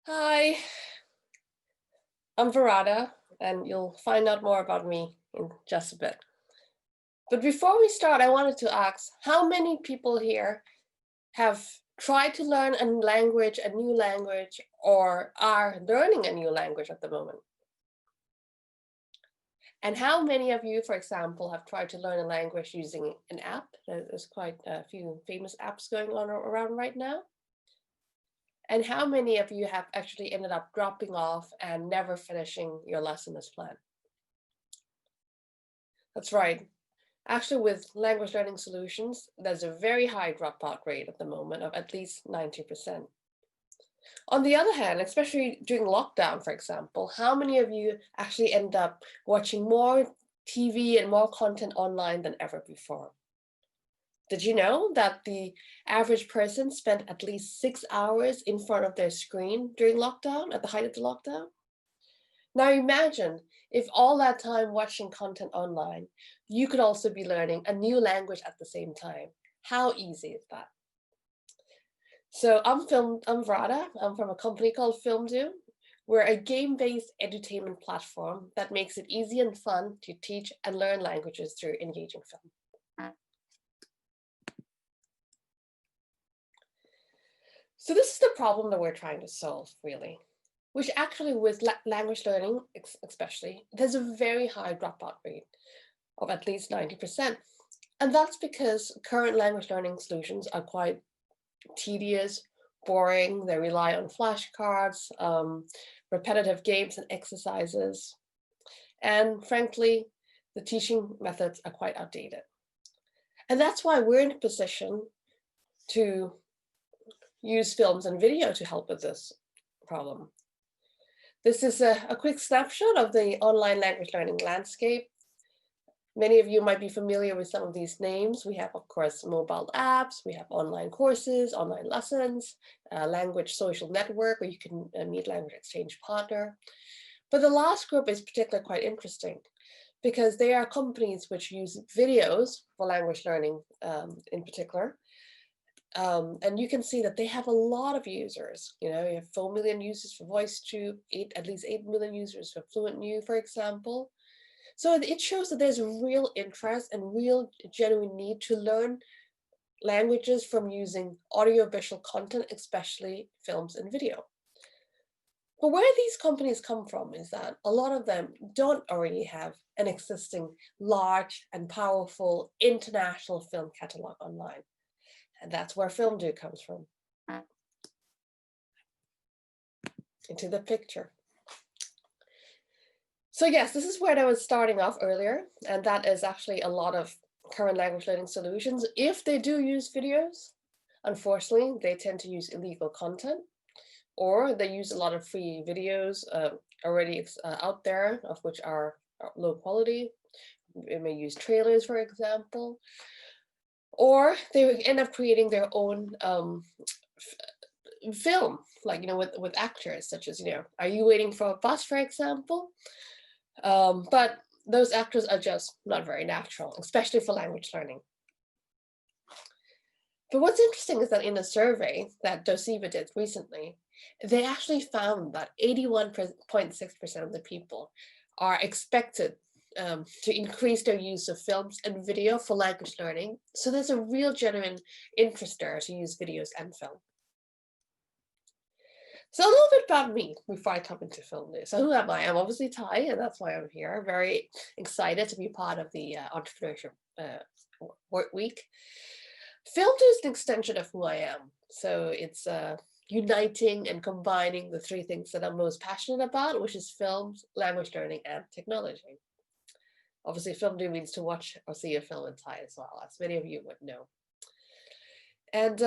Hi, I'm Weerada, and you'll find out more about me in just a bit. But before we start, I wanted to ask how many people here have tried to learn a new language, or are learning a new language at the moment? And how many of you, for example, have tried to learn a language using an app? There's quite a few famous apps going on around right now. And how many of you have actually ended up dropping off and never finishing your lesson as planned? That's right. Actually, with language learning solutions, there's a very high dropout rate at the moment of at least 90%. On the other hand, especially during lockdown, for example, how many of you actually end up watching more TV and more content online than ever before? Did you know that the average person spent at least 6 hours in front of their screen during lockdown, at the height of the lockdown? Now imagine if all that time watching content online, you could also be learning a new language at the same time. How easy is that? So I'm Vrada. I'm from a company called FilmDoo. We're a game-based edutainment platform that makes it easy and fun to teach and learn languages through engaging film. So this is the problem that we're trying to solve, really, which actually with language learning, especially, there's a very high dropout rate of at least 90%. And that's because current language learning solutions are quite tedious, boring. They rely on flashcards, repetitive games and exercises. And frankly, the teaching methods are quite outdated. And that's why we're in a position to use films and video to help with this problem. This is a quick snapshot of the online language learning landscape. Many of you might be familiar with some of these names. We have, of course, mobile apps, we have online courses, online lessons, language social network where you can meet language exchange partner. But the last group is particularly quite interesting because they are companies which use videos for language learning in particular. And you can see that they have a lot of users. You have 4 million users for VoiceTube, at least 8 million users for FluentNew, for example. So it shows that there's a real interest and real genuine need to learn languages from using audiovisual content, especially films and video. But where these companies come from is that a lot of them don't already have an existing large and powerful international film catalog online. And that's where FilmDoo comes from. Into the picture. So yes, this is where I was starting off earlier, and that is actually a lot of current language learning solutions. If they do use videos, unfortunately, they tend to use illegal content, or they use a lot of free videos already out there, of which are low quality. They may use trailers, for example, or they end up creating their own film, like, with actors, such as, Are You Waiting for a Bus, for example? But those actors are just not very natural, especially for language learning. But what's interesting is that in a survey that Doceba did recently, they actually found that 81.6% of the people are expected to increase their use of films and video for language learning. So there's a real genuine interest there to use videos and film. So a little bit about me before I come into FilmDoo. So who am I? I'm obviously Thai, and that's why I'm here. Very excited to be part of the entrepreneurship work week. FilmDoo is an extension of who I am. So it's uniting and combining the three things that I'm most passionate about, which is films, language learning, and technology. Obviously, FilmDoo means to watch or see a film in Thai as well, as many of you would know. And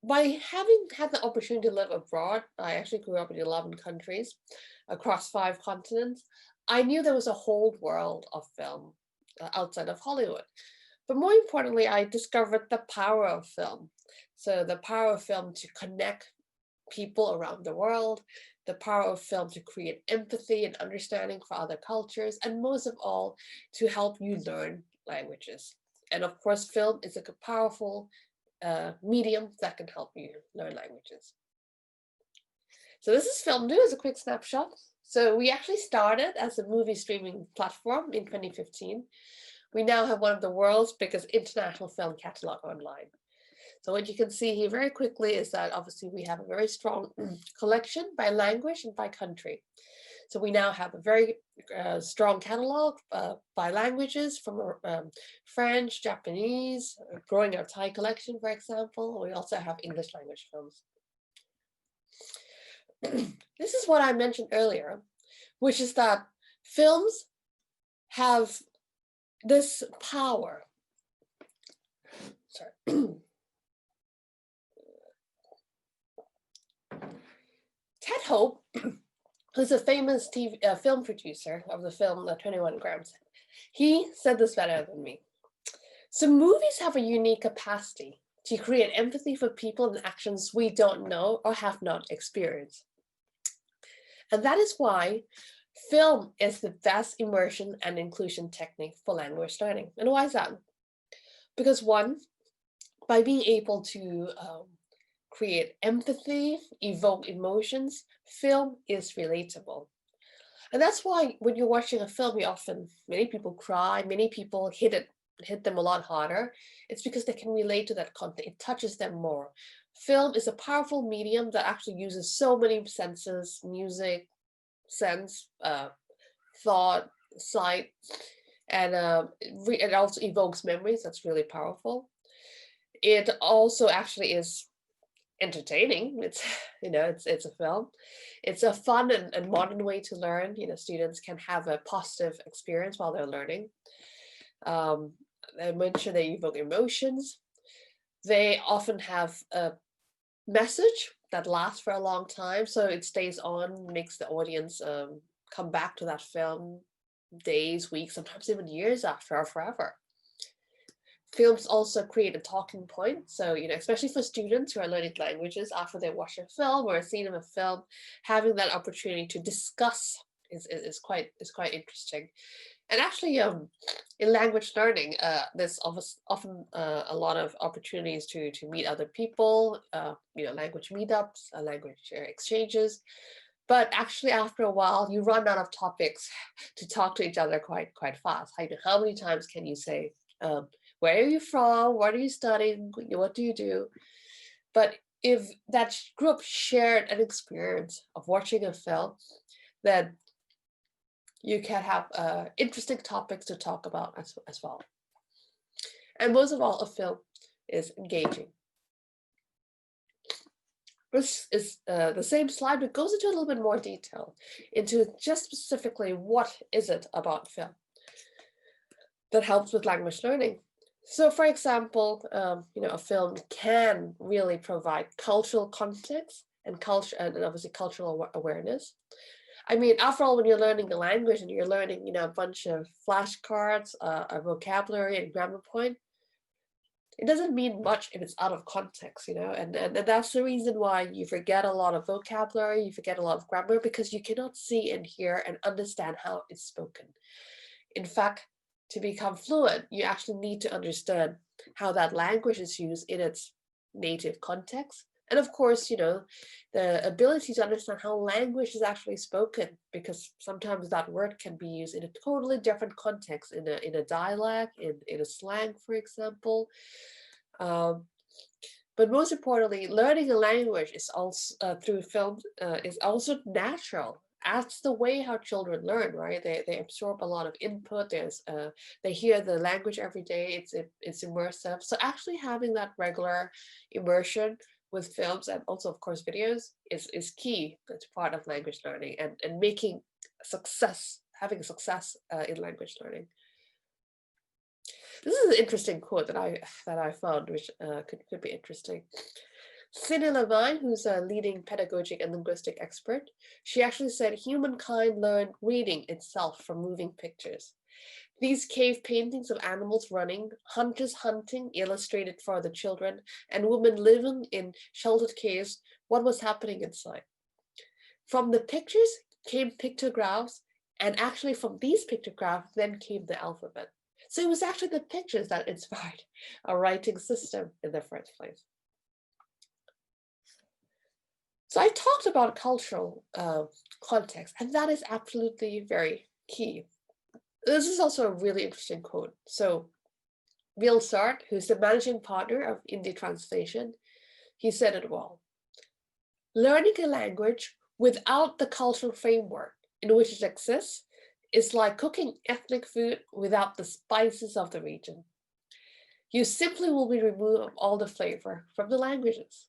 by having had the opportunity to live abroad, I actually grew up in 11 countries across 5 continents. I knew there was a whole world of film outside of Hollywood. But more importantly, I discovered the power of film. So the power of film to connect people around the world, the power of film to create empathy and understanding for other cultures, and most of all, to help you learn languages. And of course, film is a powerful medium that can help you learn languages. So this is FilmDoo as a quick snapshot. So we actually started as a movie streaming platform in 2015. We now have one of the world's biggest international film catalog online. So what you can see here very quickly is that obviously we have a very strong collection by language and by country. So we now have a very strong catalog by languages from French, Japanese, growing our Thai collection, for example. We also have English language films. This is what I mentioned earlier, which is that films have this power. Sorry. Ted Hope, who's a famous film producer of the film 21 Grams, he said this better than me. So movies have a unique capacity to create empathy for people and actions we don't know or have not experienced. And that is why film is the best immersion and inclusion technique for language learning. And why is that? Because one, by being able to create empathy, evoke emotions, film is relatable. And that's why when you're watching a film, many people cry, many people hit them a lot harder. It's because they can relate to that content. It touches them more. Film is a powerful medium that actually uses so many senses: music, sense, thought, sight, and it also evokes memories. That's really powerful. It also actually is entertaining. It's it's a film. It's a fun and modern way to learn. Students can have a positive experience while they're learning. I mentioned they evoke emotions. They often have a message that lasts for a long time, so it stays on, makes the audience come back to that film days, weeks, sometimes even years after, or forever. Films also create a talking point. So, especially for students who are learning languages, after they watch a film or a scene of a film, having that opportunity to discuss is quite interesting. And actually, in language learning, there's often a lot of opportunities to meet other people, language meetups, language exchanges. But actually, after a while, you run out of topics to talk to each other quite fast. How many times can you say, where are you from? What are you studying? What do you do? But if that group shared an experience of watching a film, then you can have interesting topics to talk about as well. And most of all, a film is engaging. This is the same slide, but goes into a little bit more detail into just specifically what is it about film that helps with language learning. So, for example, a film can really provide cultural context and culture, and obviously cultural awareness. I mean, after all, when you're learning a language and you're learning, a bunch of flashcards, a vocabulary and grammar point, it doesn't mean much if it's out of context, and that's the reason why you forget a lot of vocabulary, you forget a lot of grammar, because you cannot see and hear and understand how it's spoken. In fact, to become fluent, you actually need to understand how that language is used in its native context. And of course, the ability to understand how language is actually spoken, because sometimes that word can be used in a totally different context, in a dialect, in a slang, for example. But most importantly, learning a language is also through film is also natural. That's the way how children learn, right? They absorb a lot of input. They hear the language every day. It's immersive. So actually having that regular immersion with films and also of course videos is key. It's part of language learning and having success in language learning. This is an interesting quote that I found, which could be interesting. Cindy Levine, who's a leading pedagogic and linguistic expert, she actually said humankind learned reading itself from moving pictures. These cave paintings of animals running, hunters hunting, illustrated for the children, and women living in sheltered caves, what was happening inside. From the pictures came pictographs, and actually from these pictographs then came the alphabet. So it was actually the pictures that inspired our writing system in the first place. So I talked about cultural context, and that is absolutely very key. This is also a really interesting quote. So Will Sart, who's the managing partner of Indie Translation, he said it well. Learning a language without the cultural framework in which it exists is like cooking ethnic food without the spices of the region. You simply will be removed all the flavor from the languages.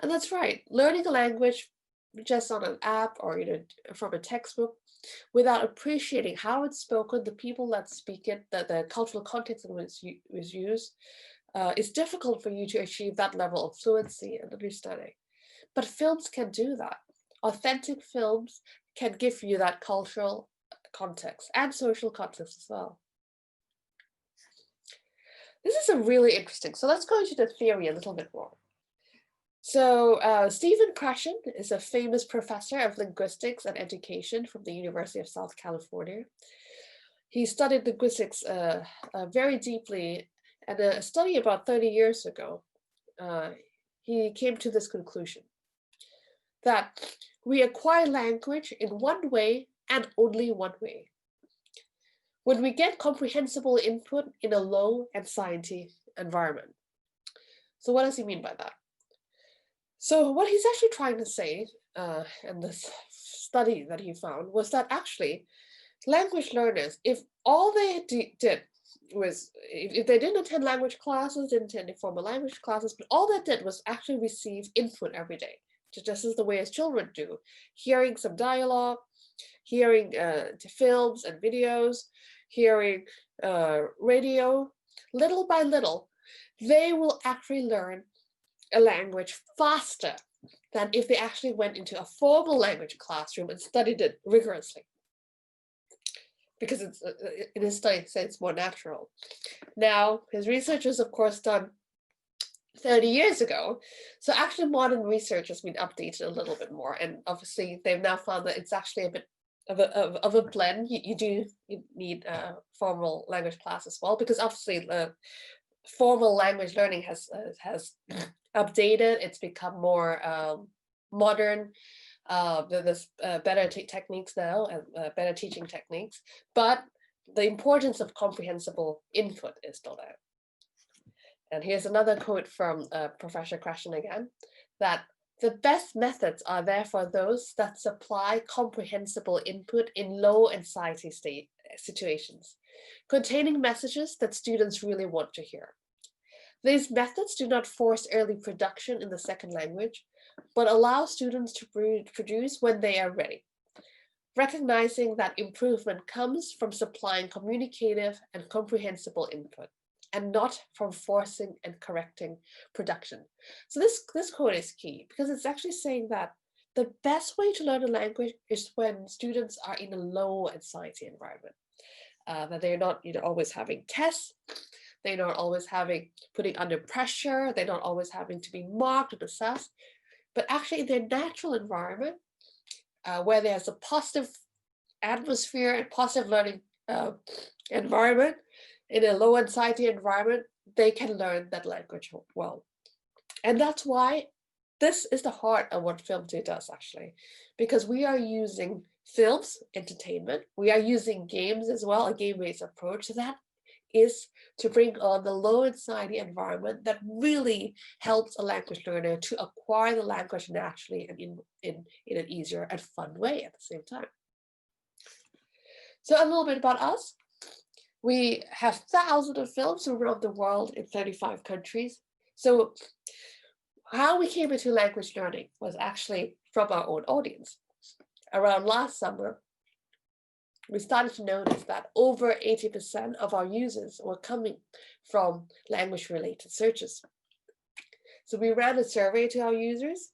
And that's right. Learning a language just on an app or from a textbook without appreciating how it's spoken, the people that speak it, the cultural context in which it was used, it's difficult for you to achieve that level of fluency and understanding. But films can do that. Authentic films can give you that cultural context and social context as well. This is a really interesting. So let's go into the theory a little bit more. So Stephen Krashen is a famous professor of linguistics and education from the University of South California. He studied linguistics very deeply, and a study about 30 years ago, he came to this conclusion that we acquire language in one way and only one way. When we get comprehensible input in a low anxiety environment. So what does he mean by that? So what he's actually trying to say in this study that he found was that actually language learners, if all they did was, if they didn't attend language classes, didn't attend formal language classes, but all they did was actually receive input every day, just as the way as children do, hearing some dialogue, hearing films and videos, hearing radio, little by little, they will actually learn a language faster than if they actually went into a formal language classroom and studied it rigorously. Because it's in his study, it says it's more natural. Now, his research was, of course, done 30 years ago. So actually modern research has been updated a little bit more. And obviously they've now found that it's actually a bit of a blend. You need a formal language class as well, because obviously the formal language learning has updated. It's become more modern. There's better techniques now and better teaching techniques, but the importance of comprehensible input is still there. And here's another quote from Professor Krashen again, that the best methods are therefore those that supply comprehensible input in low anxiety situations, containing messages that students really want to hear. These methods do not force early production in the second language, but allow students to produce when they are ready, recognizing that improvement comes from supplying communicative and comprehensible input, and not from forcing and correcting production. So this quote is key, because it's actually saying that the best way to learn a language is when students are in a low anxiety environment, that they're not always having tests, they're not always putting under pressure, they're not always having to be marked and assessed, but actually in their natural environment, where there's a positive atmosphere and positive learning environment, in a low anxiety environment, they can learn that language well. And that's why this is the heart of what FilmDoo does, actually, because we are using films, entertainment, we are using games as well, a game-based approach. So that is to bring on the low anxiety environment that really helps a language learner to acquire the language naturally and in an easier and fun way at the same time. So a little bit about us. We have thousands of films around the world in 35 countries. So how we came into language learning was actually from our own audience. Around last summer, we started to notice that over 80% of our users were coming from language-related searches. So we ran a survey to our users,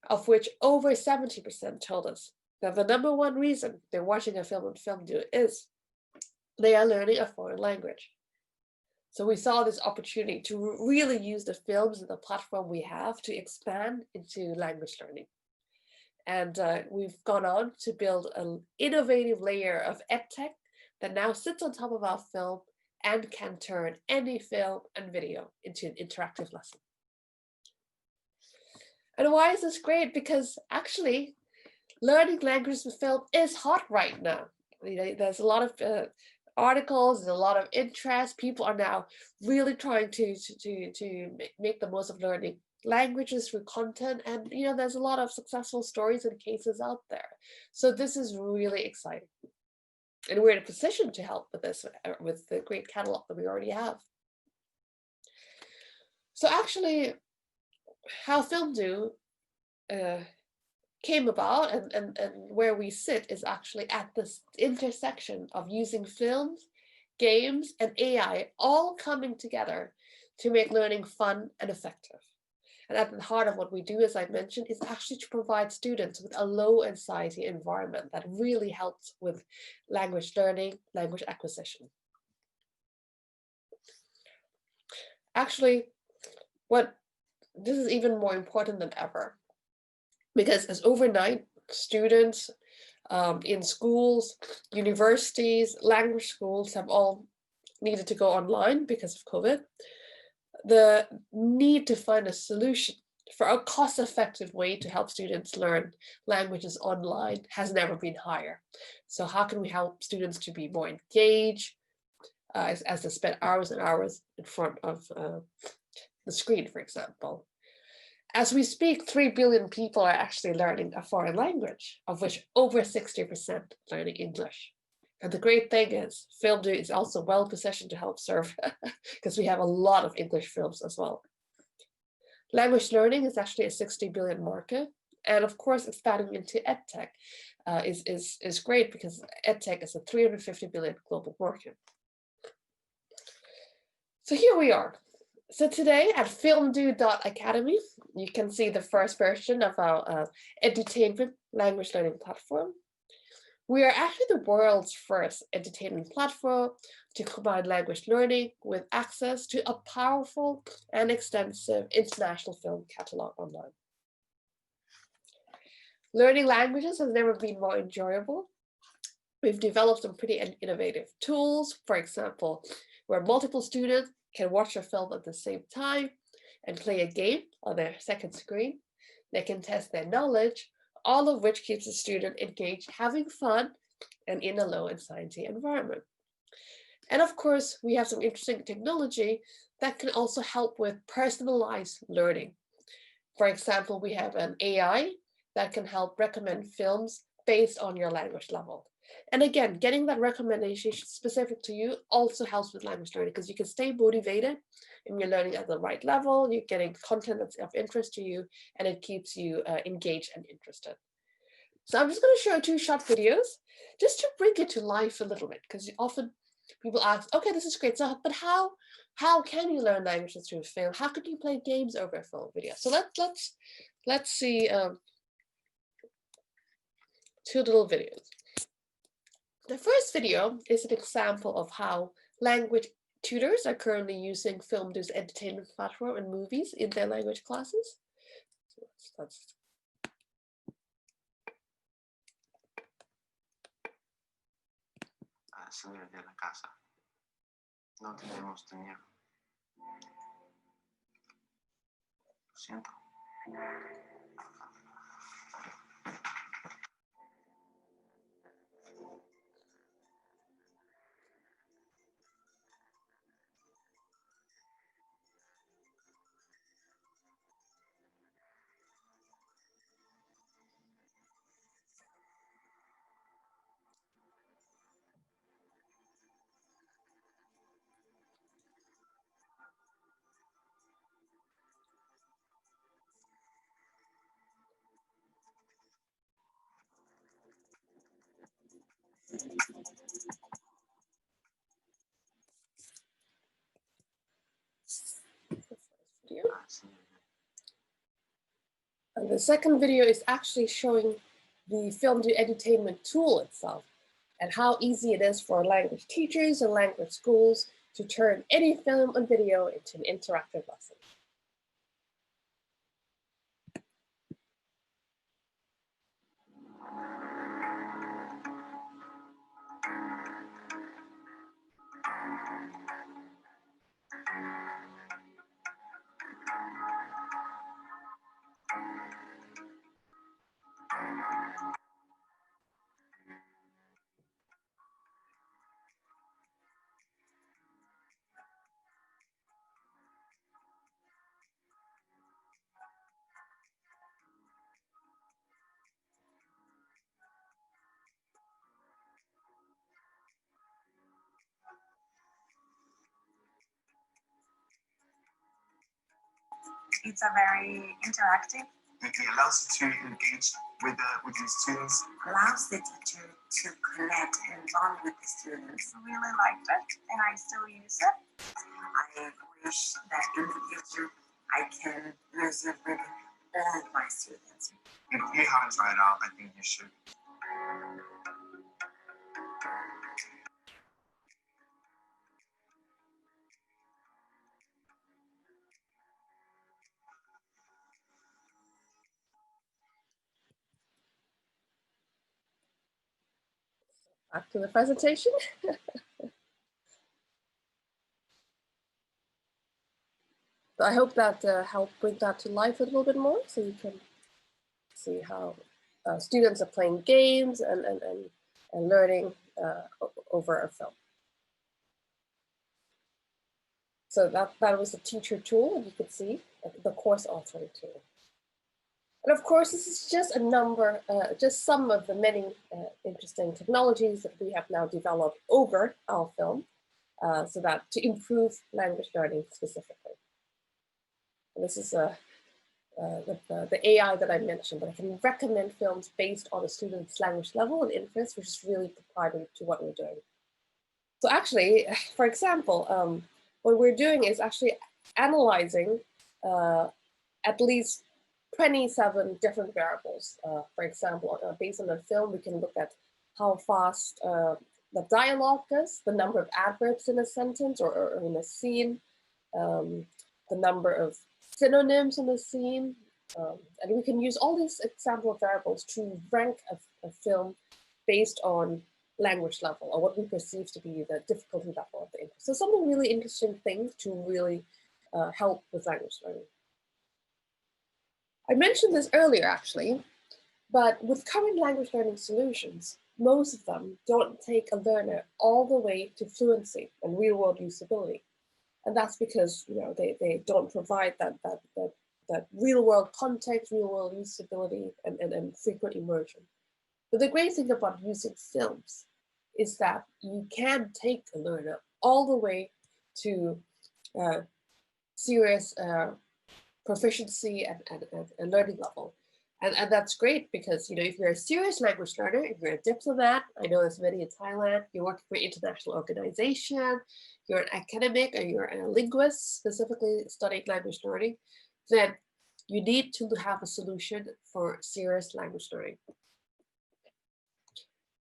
of which over 70% told us that the number one reason they're watching a film on FilmDoo is they are learning a foreign language. So we saw this opportunity to really use the films and the platform we have to expand into language learning. And we've gone on to build an innovative layer of edtech that now sits on top of our film and can turn any film and video into an interactive lesson. And why is this great? Because actually, learning languages with film is hot right now. There's a lot of articles, there's a lot of interest. People are now really trying to make the most of learning languages through content, and there's a lot of successful stories and cases out there. So this is really exciting, and we're in a position to help with this with the great catalog that we already have. So actually, how FilmDoo came about and where we sit is actually at this intersection of using films, games, and AI all coming together to make learning fun and effective. And at the heart of what we do, as I mentioned, is actually to provide students with a low anxiety environment that really helps with language learning, language acquisition. Actually, this is even more important than ever, because as overnight students in schools, universities, language schools have all needed to go online because of COVID, the need to find a solution for a cost-effective way to help students learn languages online has never been higher. So how can we help students to be more engaged as they spend hours and hours in front of the screen, for example? As we speak, 3 billion people are actually learning a foreign language, of which over 60% learning English. And the great thing is, FilmDoo is also well positioned to help serve, because we have a lot of English films as well. Language learning is actually a 60 billion market. And of course, expanding into EdTech is great, because EdTech is a 350 billion global market. So here we are. So today at FilmDoo.academy, you can see the first version of our edutainment language learning platform. We are actually the world's first entertainment platform to combine language learning with access to a powerful and extensive international film catalog online. Learning languages has never been more enjoyable. We've developed some pretty innovative tools, for example, where multiple students can watch a film at the same time and play a game on their second screen. They can test their knowledge, all of which keeps the student engaged, having fun, and in a low anxiety environment. And of course, we have some interesting technology that can also help with personalized learning. For example, we have an AI that can help recommend films based on your language level. And again, getting that recommendation specific to you also helps with language learning, because you can stay motivated and you're learning at the right level, you're getting content that's of interest to you, and it keeps you engaged and interested. So I'm just going to show 2 short videos just to bring it to life a little bit, because often people ask, okay, this is great, so but how can you learn languages through a film? How could you play games over a film video? So let's see 2 little videos. The first video is an example of how language tutors are currently using FilmDoo's entertainment platform and movies in their language classes. So let's salir de la casa. No tenemos dinero. Lo siento. And the second video is actually showing the FilmDoo edutainment tool itself, and how easy it is for language teachers and language schools to turn any film and video into an interactive lesson. It's a very interactive. It allows you to engage with the students. Allows the teacher to connect and bond with the students. I really liked it and I still use it. I wish that in the future I can use it with all of my students. If you haven't tried it out, I think you should. Back to the presentation. So I hope that helped bring that to life a little bit more, so you can see how students are playing games and learning over a film. So that was the teacher tool, and you could see the course authoring tool. And of course, this is just a number, just some of the many interesting technologies that we have now developed over our film, so that to improve language learning specifically. And this is the AI that I mentioned, that I can recommend films based on a student's language level and interest, which is really proprietary to what we're doing. So actually, for example, what we're doing is actually analyzing at least 27 different variables. For example, based on the film, we can look at how fast the dialogue is, the number of adverbs in a sentence or in a scene, the number of synonyms in the scene, and we can use all these example variables to rank a film based on language level, or what we perceive to be the difficulty level of the interest. So something really interesting things to really help with language learning. I mentioned this earlier actually, but with current language learning solutions, most of them don't take a learner all the way to fluency and real-world usability. And that's because they don't provide that real-world context, real-world usability, and frequent immersion. But the great thing about using films is that you can take a learner all the way to serious proficiency and learning level. And that's great because, if you're a serious language learner, if you're a diplomat, I know there's many in Thailand, you're working for an international organization, you're an academic, or you're a linguist specifically studying language learning, then you need to have a solution for serious language learning.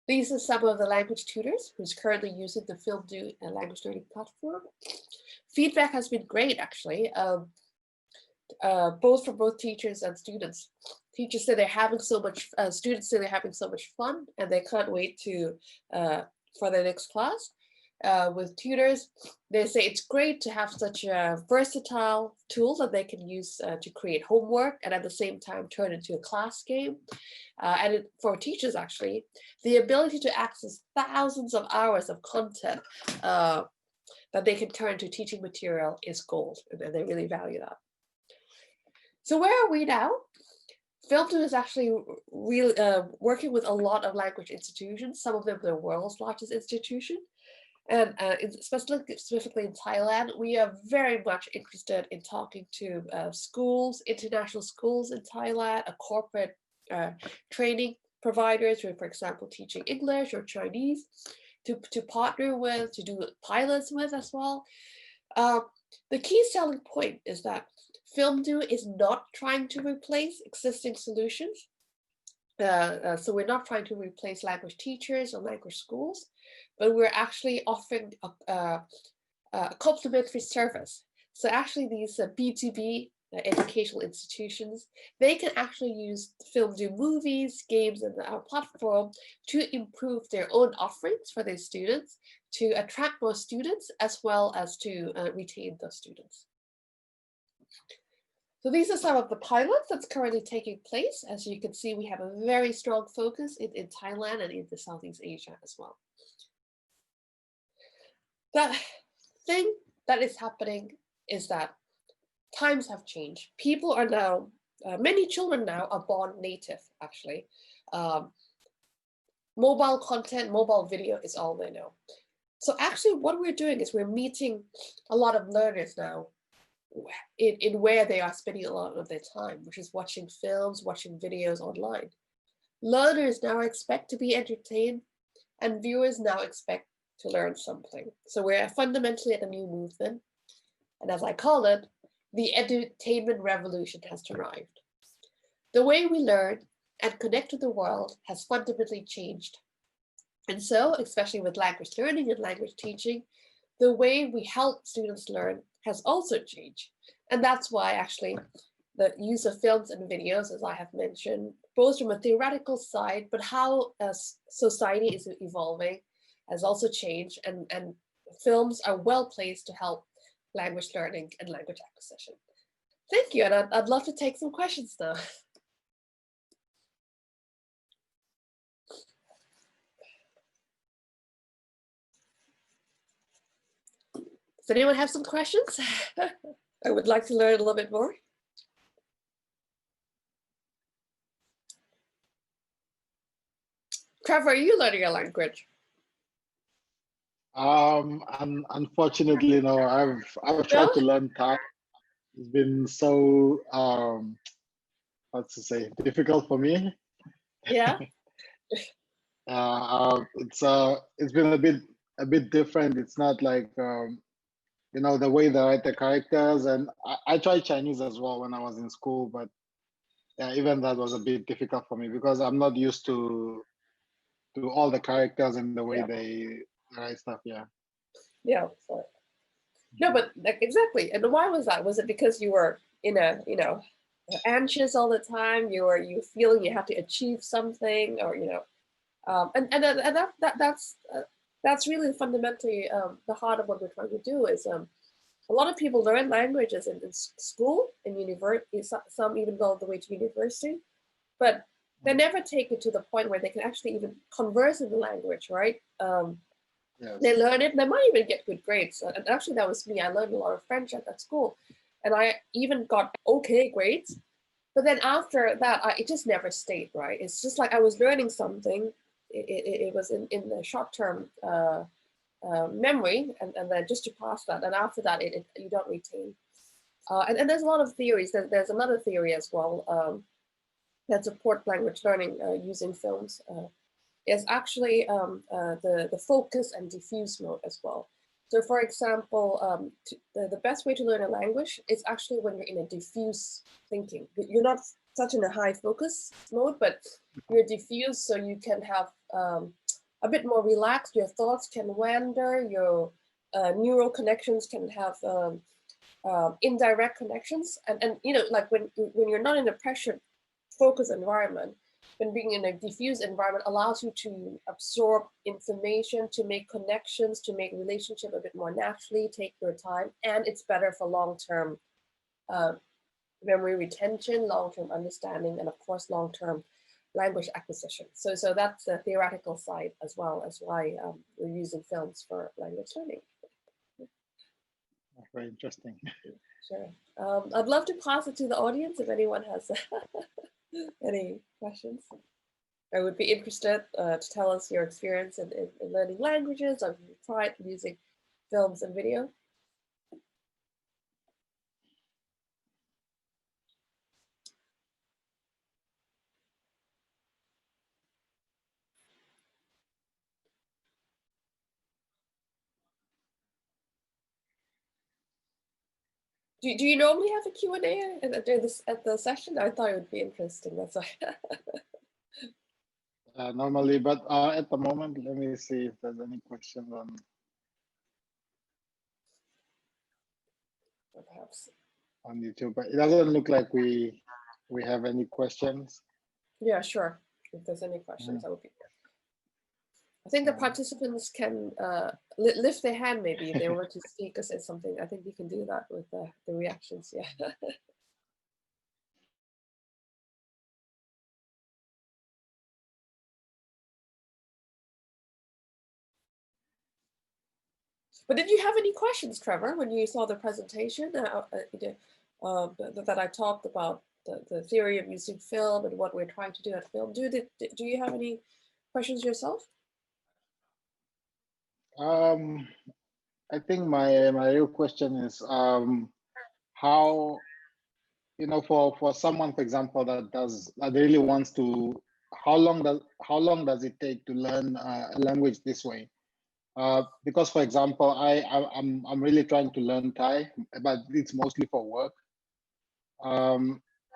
These are some of the language tutors who's currently using the FilmDoo language learning platform. Feedback has been great, actually, both from both teachers and students. Teachers say they're having so much, students say they're having so much fun, and they can't wait to for their next class. With tutors, they say it's great to have such a versatile tool that they can use to create homework and at the same time turn into a class game. And for teachers, actually, the ability to access thousands of hours of content that they can turn to teaching material is gold, and they really value that. So where are we now? FilmDoo is actually really working with a lot of language institutions, some of them the world's largest institution. And specifically in Thailand, we are very much interested in talking to schools, international schools in Thailand, corporate training providers who are, for example, teaching English or Chinese, to partner with, to do pilots with as well. The key selling point is that FilmDoo is not trying to replace existing solutions. So we're not trying to replace language teachers or language schools, but we're actually offering a complementary service. So actually these B2B educational institutions, they can actually use FilmDoo movies, games, and our platform to improve their own offerings for their students, to attract more students, as well as to retain those students. So these are some of the pilots that's currently taking place. As you can see, we have a very strong focus in Thailand and in the Southeast Asia as well. The thing that is happening is that times have changed. People are now, many children now are born native, actually. Mobile content, mobile video is all they know. So actually what we're doing is we're meeting a lot of learners now in where they are spending a lot of their time, which is watching films, watching videos online. Learners now expect to be entertained, and viewers now expect to learn something. So we're fundamentally at a new movement. And as I call it, the entertainment revolution has arrived. The way we learn and connect to the world has fundamentally changed. And so, especially with language learning and language teaching, the way we help students learn has also changed. And that's why actually the use of films and videos, as I have mentioned, both from a theoretical side, but how society is evolving has also changed, and films are well placed to help language learning and language acquisition. Thank you, and I'd love to take some questions now. Does anyone have some questions? I would like to learn a little bit more. Trevor, are you learning a language? Unfortunately, no. I've tried to learn Thai. It's been so how to say, difficult for me. Yeah. It's been a bit different. It's not like the way they write the characters, and I tried Chinese as well when I was in school, but yeah, even that was a bit difficult for me because I'm not used to all the characters and the way they write stuff. Yeah. Yeah. Sorry. No, but like, exactly. And why was that? Was it because you were in a, anxious all the time? You feeling you have to achieve something, or that's really fundamentally the heart of what we're trying to do. Is a lot of people learn languages in school, in university. Some even go all the way to university, but they never take it to the point where they can actually even converse in the language, right? Yes. They learn it, and they might even get good grades. And actually, that was me. I learned a lot of French at that school, and I even got okay grades. But then after that, it just never stayed, right? It's just like I was learning something. It was in the short-term memory, and then just to pass that. And after that, you don't retain. And there's a lot of theories. There's another theory as well that support language learning using films. Is actually the focus and diffuse mode as well. So for example, the best way to learn a language is actually when you're in a diffuse thinking. You're not such in a high focus mode, but you're diffuse, so you can have a bit more relaxed. Your thoughts can wander, your neural connections can have indirect connections. And like when you're not in a pressure focus environment, when being in a diffuse environment allows you to absorb information, to make connections, to make relationship a bit more naturally, take your time, and it's better for long-term memory retention, long-term understanding, and of course, long-term language acquisition. So that's the theoretical side as well as why we're using films for language learning. Very interesting. Sure. I'd love to pass it to the audience if anyone has any questions. I would be interested to tell us your experience in learning languages, or you tried using films and video. Do you normally have a Q&A at the session? I thought it would be interesting. That's why. Normally, but at the moment, let me see if there's any questions Perhaps on YouTube. But it doesn't look like we have any questions. Yeah, sure. If there's any questions, I would be. I think the participants can lift their hand maybe if they were to speak or say something. I think you can do that with the reactions. Yeah. But did you have any questions, Trevor, when you saw the presentation that I talked about the theory of using film and what we're trying to do at FilmDoo? Do you have any questions yourself? I think my real question is how, for someone, for example, that really wants to, how long does it take to learn a language this way? Because, for example, I'm really trying to learn Thai, but it's mostly for work.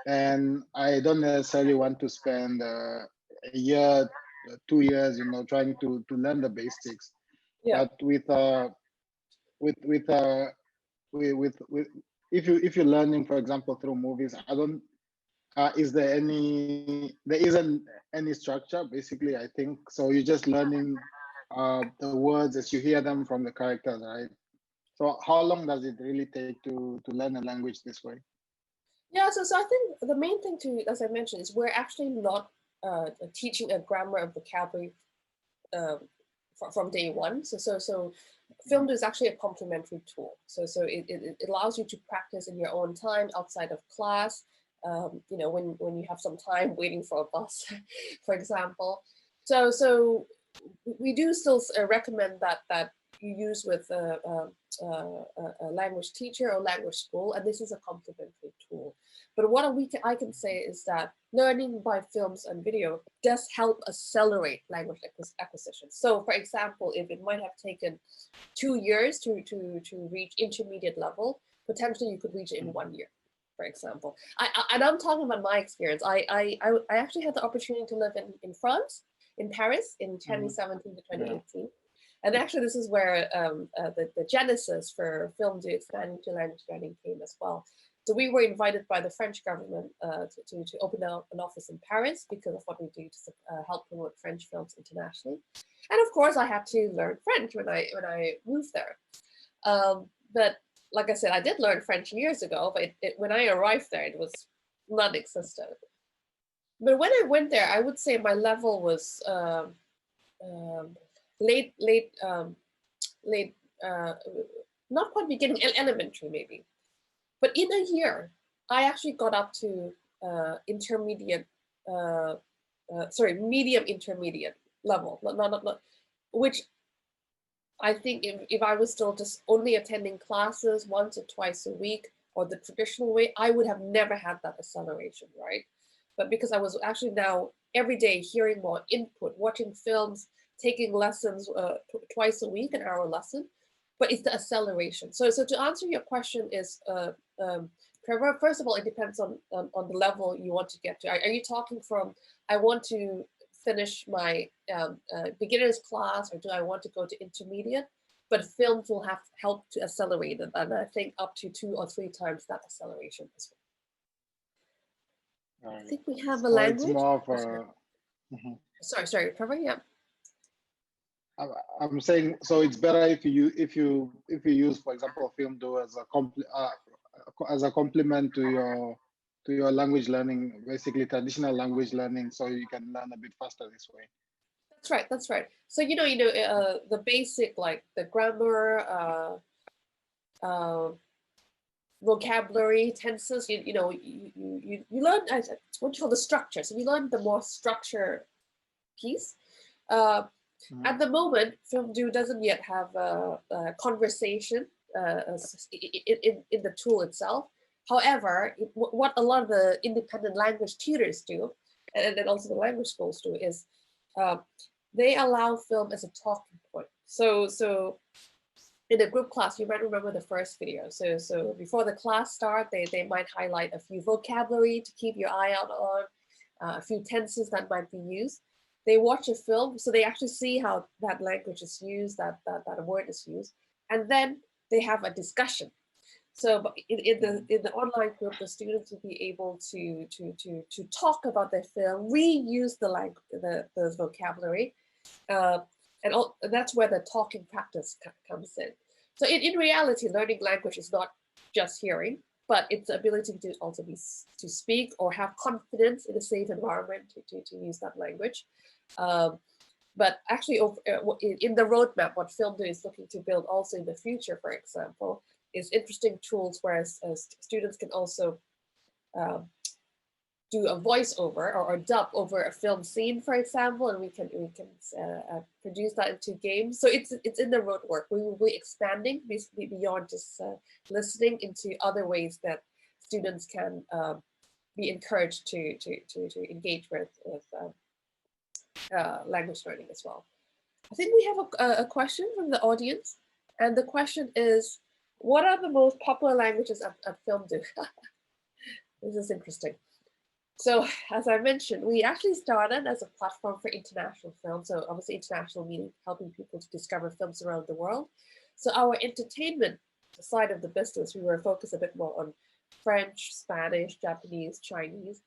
And I don't necessarily want to spend a year, 2 years, trying to learn the basics. Yeah. But with if you're learning, for example, through movies, I don't. There isn't any structure, basically, I think. So you're just learning the words as you hear them from the characters, right? So how long does it really take to learn a language this way? Yeah, so I think the main thing to, as I mentioned, is we're actually not teaching a grammar and vocabulary from day one. So FilmDoo is actually a complementary tool. So it allows you to practice in your own time outside of class. When you have some time waiting for a bus, for example. So we do still recommend that you use with a language teacher or language school, and this is a complementary tool. But what I can say is that learning by films and video does help accelerate language acquisition. So, for example, if it might have taken 2 years to reach intermediate level, potentially you could reach it in 1 year, for example. And I'm talking about my experience. I actually had the opportunity to live in France, in Paris, in 2017 to 2018. Yeah. And actually, this is where the genesis for FilmDoo expanding to language learning came as well. So we were invited by the French government to open up an office in Paris because of what we do to help promote French films internationally. And of course, I had to learn French when I moved there. But like I said, I did learn French years ago, but when I arrived there, it was non-existent. But when I went there, I would say my level was late, not quite beginning, elementary maybe. But in a year, I actually got up to intermediate, medium intermediate level, which I think if I was still just only attending classes once or twice a week or the traditional way, I would have never had that acceleration, right? But because I was actually now every day hearing more input, watching films, taking lessons twice a week, an hour lesson, but it's the acceleration. So to answer your question is, Trevor, first of all, it depends on the level you want to get to. Are you talking from, I want to finish my beginner's class, or do I want to go to intermediate? But films will have help to accelerate it, and I think up to 2 or 3 times that acceleration as well. I think we have a language. It's more of a, sorry, Trevor. Yeah. I'm saying, so it's better if you use, for example, FilmDoo as a complement to your language learning, basically traditional language learning, so you can learn a bit faster this way. That's right. So the basic, like the grammar, vocabulary, tenses. You learn what you call the structure. So you learn the more structure piece. At the moment, FilmDoo doesn't yet have a conversation in the tool itself. However, what a lot of the independent language tutors do, and then also the language schools do, is they allow film as a talking point. So in a group class, you might remember the first video. So before the class start, they might highlight a few vocabulary to keep your eye out on, a few tenses that might be used. They watch a film, so they actually see how that language is used, that word is used, and then they have a discussion. So in the online group, the students will be able to talk about their film, reuse the vocabulary, and that's where the talking practice comes in. So in reality, learning language is not just hearing, but it's the ability to also to speak or have confidence in a safe environment to use that language. But actually, in the roadmap, what FilmDoo is looking to build also in the future, for example, is interesting tools where students can also do a voiceover or dub over a film scene, for example, and we can produce that into games. So it's in the roadwork. We will be expanding basically beyond just listening into other ways that students can be encouraged to engage with language learning as well. I think we have a question from the audience, and the question is, what are the most popular languages at FilmDoo? This is interesting. So as I mentioned, we actually started as a platform for international films. So obviously international meaning helping people to discover films around the world. So our entertainment side of the business, we were focused a bit more on French, Spanish, Japanese, Chinese.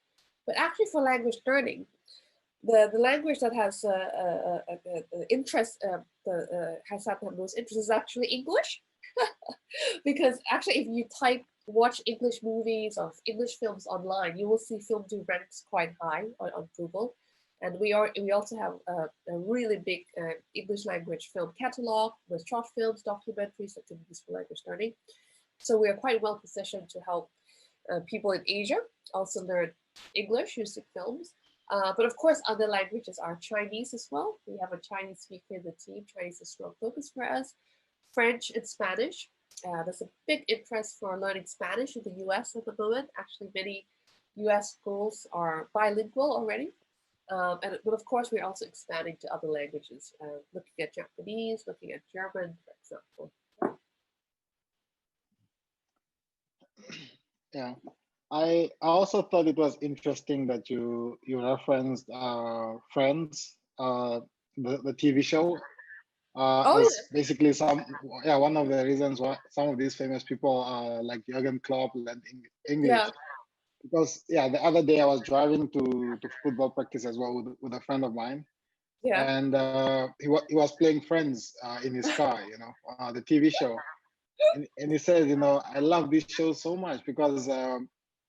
But actually for language learning, the language that has interest, has had the most interest is actually English. Because actually if you watch English movies or English films online, you will see FilmDoo ranks quite high on Google. And we also have a really big English language film catalog with short films, documentaries that can be used for language learning. So we are quite well positioned to help people in Asia also learn English using films. But of course, other languages are Chinese as well. We have a Chinese speaker in the team. Chinese is a strong focus for us. French and Spanish. There's a big interest for learning Spanish in the US at the moment. Actually, many US schools are bilingual already. But of course, we're also expanding to other languages, looking at Japanese, looking at German, for example. Yeah, I also thought it was interesting that you referenced Friends, the TV show, Oh, as basically one of the reasons why some of these famous people like Jurgen Klopp learned English. yeah, Because the other day I was driving to football practice as well with a friend of mine, yeah. and he was playing Friends in his car, the TV show, and he says, I love this show so much because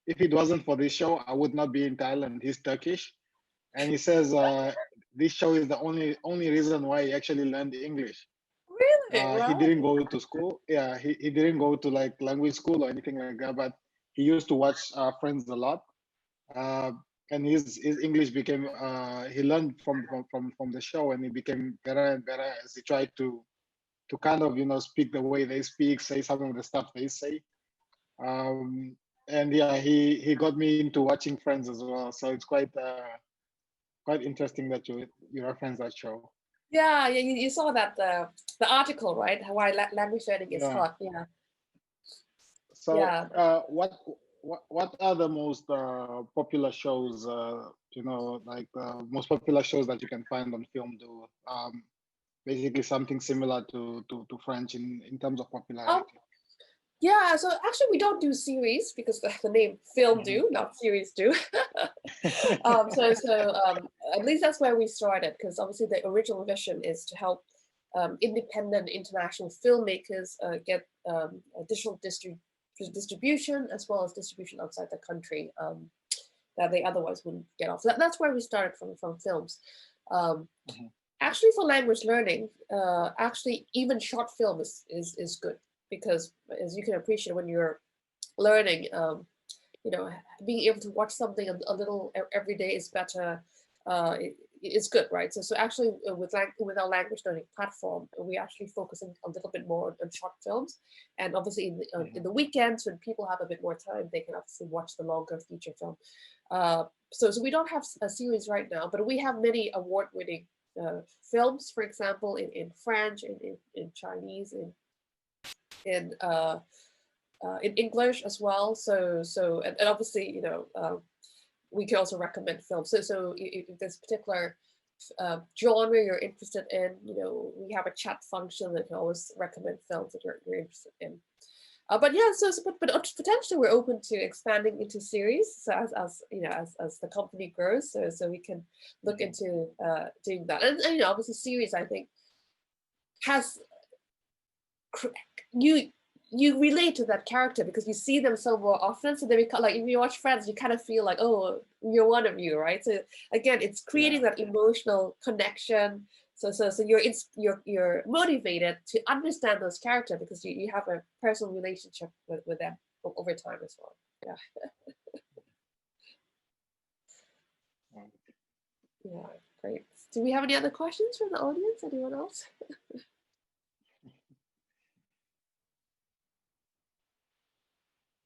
if it wasn't for this show, I would not be in Thailand. He's Turkish, and he says this show is the only reason why he actually learned English. Really? He Wow. didn't go to school. Yeah, he didn't go to like language school or anything like that, but he used to watch Friends a lot. And his English became he learned from the show, and he became better and better as he tried to kind of speak the way they speak, say some of the stuff they say. And yeah, he got me into watching Friends as well. So it's quite interesting that you reference that show. Yeah, you saw that the article, right? Why language learning is Yeah. hard. Yeah. So Yeah. what are the most popular shows? Like the most popular shows that you can find on FilmDoo. Basically something similar to French in terms of popularity. Yeah, so actually we don't do series because the name film do, not series do. At least that's where we started, because obviously the original vision is to help independent international filmmakers get additional distribution as well as distribution outside the country that they otherwise wouldn't get off. So that's where we started from films. Actually, for language learning, actually even short film is good, because as you can appreciate when you're learning, being able to watch something a little every day is better. It's good, right? So actually with our language learning platform, we actually focusing a little bit more on short films, and obviously in the weekends when people have a bit more time, they can obviously watch the longer feature film. So we don't have a series right now, but we have many award-winning films, for example, in French, in Chinese, in English as well. And obviously, we can also recommend films. So if there's a particular genre you're interested in, we have a chat function that can always recommend films that you're interested in. But yeah, but potentially we're open to expanding into series. So as the company grows, so we can look into doing that. And obviously series, I think, has you relate to that character because you see them so more often. So they become like, if you watch Friends, you kind of feel like, oh, you're one of you, right? So again, it's creating that emotional connection. So you're motivated to understand those characters because you have a personal relationship with them over time as well. Yeah. Yeah, great. Do we have any other questions from the audience? Anyone else?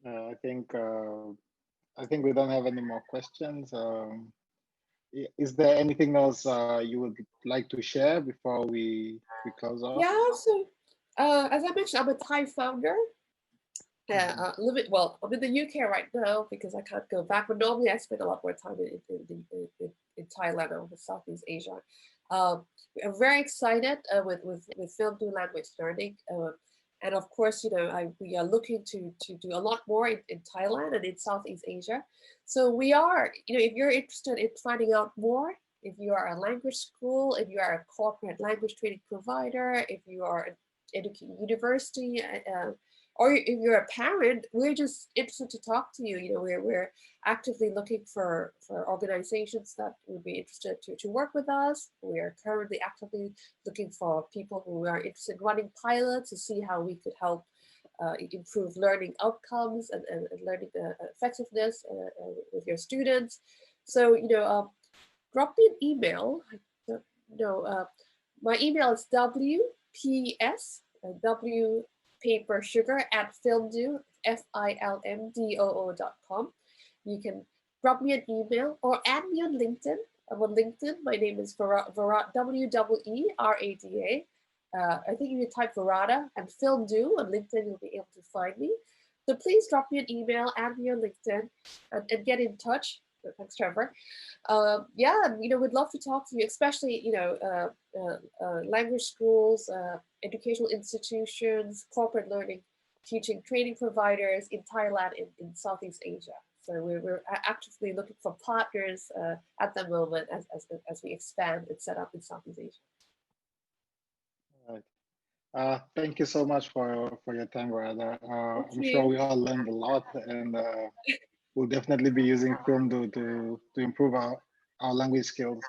I think we don't have any more questions. Is there anything else you would like to share before we close off? Yeah, so as I mentioned, I'm a Thai founder. A little bit, well, I'm in the UK right now because I can't go back, but normally I spend a lot more time in Thailand or with Southeast Asia. I'm very excited with FilmDoo language learning. And of course, we are looking to do a lot more in Thailand and in Southeast Asia. So we are, if you're interested in finding out more, if you are a language school, if you are a corporate language training provider, if you are an university, or if you're a parent, we're just interested to talk to you. We're actively looking for organizations that would be interested to work with us. We are currently actively looking for people who are interested in running pilots to see how we could help improve learning outcomes and learning effectiveness with your students. So, drop me an email. My email is WPS, paper sugar at FilmDoo, FilmDoo.com. You can drop me an email or add me on LinkedIn. I'm on LinkedIn. My name is Weerada, WEERADA. I think if you type Weerada and FilmDoo on LinkedIn, you'll be able to find me. So please drop me an email, add me on LinkedIn, and get in touch. Thanks, Trevor. Yeah, we'd love to talk to you, especially, language schools, educational institutions, corporate learning, teaching, training providers in Thailand, in Southeast Asia. So we're actively looking for partners at the moment as we expand and set up in Southeast Asia. Right. Thank you so much for your time, Weerada. I'm sure we all learned a lot, and we'll definitely be using FilmDoo to improve our language skills.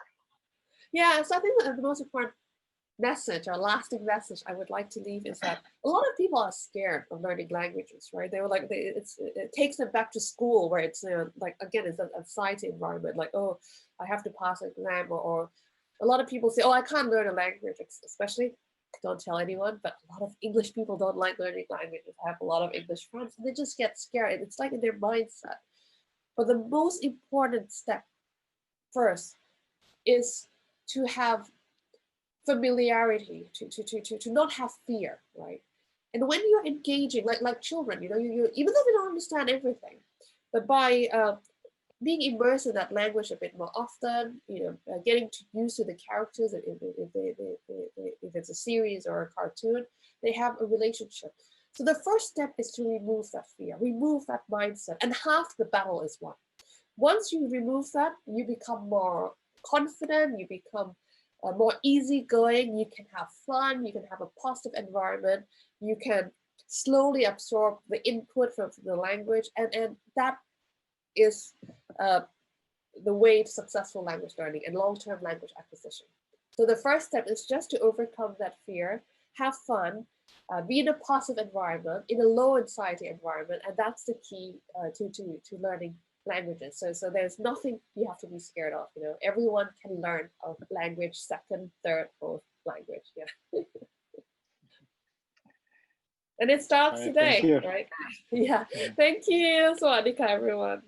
Yeah, so I think that the most important message or lasting message I would like to leave is that a lot of people are scared of learning languages, right? They were like, it takes them back to school where it's like, again, it's a society environment, like, oh, I have to pass an exam, or a lot of people say, oh, I can't learn a language, especially, don't tell anyone, but a lot of English people don't like learning languages. I have a lot of English friends, and they just get scared. It's like in their mindset. But the most important step first is to have familiarity, to not have fear, right? And when you're engaging, like children, you even though they don't understand everything, but by being immersed in that language a bit more often, getting used to the characters, if it's a series or a cartoon, they have a relationship. So the first step is to remove that fear, remove that mindset, and half the battle is won. Once you remove that, you become more confident, you become more easygoing, you can have fun, you can have a positive environment, you can slowly absorb the input from the language, and that is the way to successful language learning and long-term language acquisition. So the first step is just to overcome that fear, have fun, be in a positive environment, in a low anxiety environment, and that's the key to learning languages. So there's nothing you have to be scared of. Everyone can learn a language, second, third, fourth language. Yeah. And it starts today, right? Yeah. Thank you. Sawadee ka, everyone.